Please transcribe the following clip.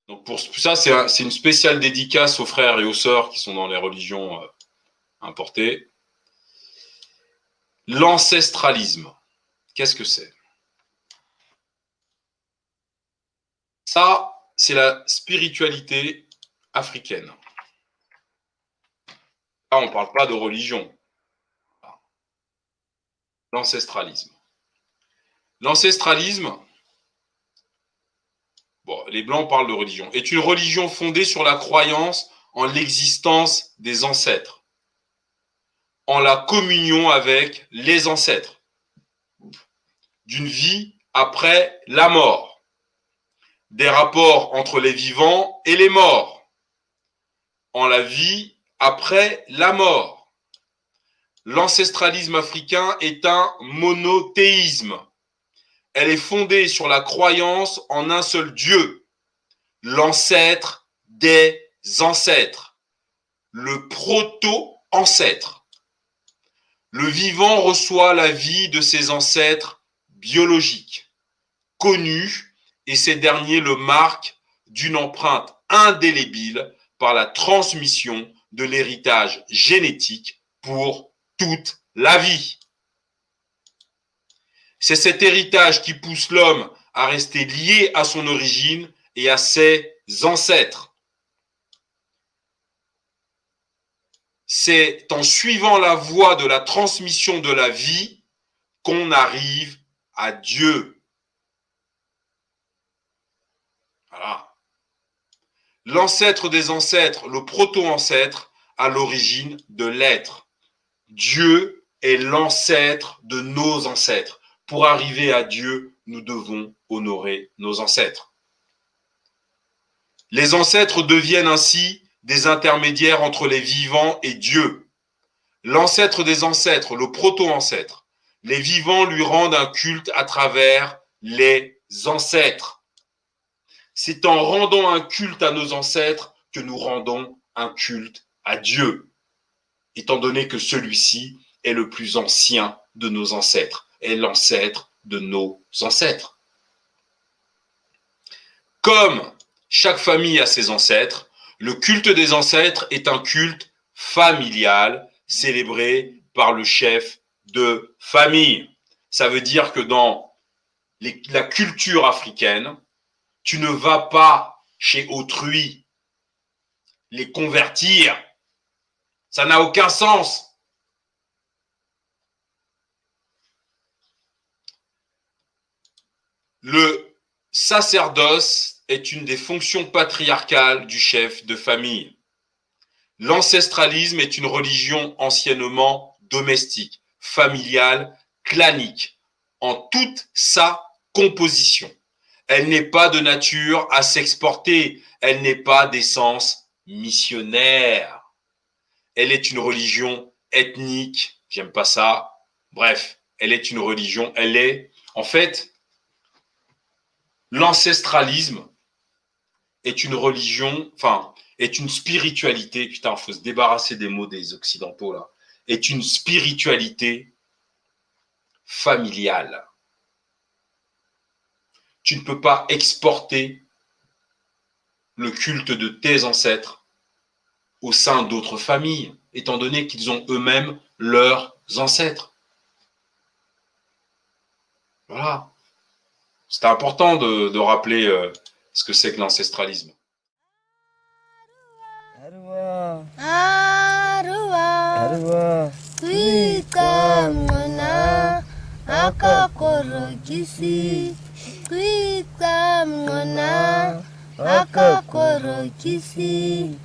Donc pour ça, c'est une spéciale dédicace aux frères et aux sœurs qui sont dans les religions importées. L'ancestralisme, qu'est-ce que c'est? Ça, c'est la spiritualité africaine. Là, on ne parle pas de religion. L'ancestralisme. L'ancestralisme, bon, les Blancs parlent de religion, est une religion fondée sur la croyance en l'existence des ancêtres, en la communion avec les ancêtres, d'une vie après la mort, des rapports entre les vivants et les morts, en la vie après la mort. L'ancestralisme africain est un monothéisme. Elle est fondée sur la croyance en un seul Dieu, l'ancêtre des ancêtres, le proto-ancêtre. Le vivant reçoit la vie de ses ancêtres biologiques, connus, et ces derniers le marquent d'une empreinte indélébile par la transmission de l'héritage génétique pour toute la vie. C'est cet héritage qui pousse l'homme à rester lié à son origine et à ses ancêtres. C'est en suivant la voie de la transmission de la vie qu'on arrive à Dieu. Voilà. L'ancêtre des ancêtres, le proto-ancêtre, à l'origine de l'être. Dieu est l'ancêtre de nos ancêtres. Pour arriver à Dieu, nous devons honorer nos ancêtres. Les ancêtres deviennent ainsi des intermédiaires entre les vivants et Dieu. L'ancêtre des ancêtres, le proto-ancêtre, les vivants lui rendent un culte à travers les ancêtres. C'est en rendant un culte à nos ancêtres que nous rendons un culte à Dieu, étant donné que celui-ci est le plus ancien de nos ancêtres, est l'ancêtre de nos ancêtres. Comme chaque famille a ses ancêtres, le culte des ancêtres est un culte familial célébré par le chef de famille. Ça veut dire que dans la culture africaine, tu ne vas pas chez autrui les convertir. Ça n'a aucun sens. Le sacerdoce est une des fonctions patriarcales du chef de famille. L'ancestralisme est une religion anciennement domestique, familiale, clanique, en toute sa composition. Elle n'est pas de nature à s'exporter, elle n'est pas d'essence missionnaire. Elle est une religion ethnique, j'aime pas ça. Bref, elle est une religion, elle est, en fait, l'ancestralisme est une religion, enfin, est une spiritualité, putain, il faut se débarrasser des mots des occidentaux là, est une spiritualité familiale. Tu ne peux pas exporter le culte de tes ancêtres au sein d'autres familles, étant donné qu'ils ont eux-mêmes leurs ancêtres. Voilà. C'est important de rappeler ce que c'est que l'ancestralisme. Akakorokisi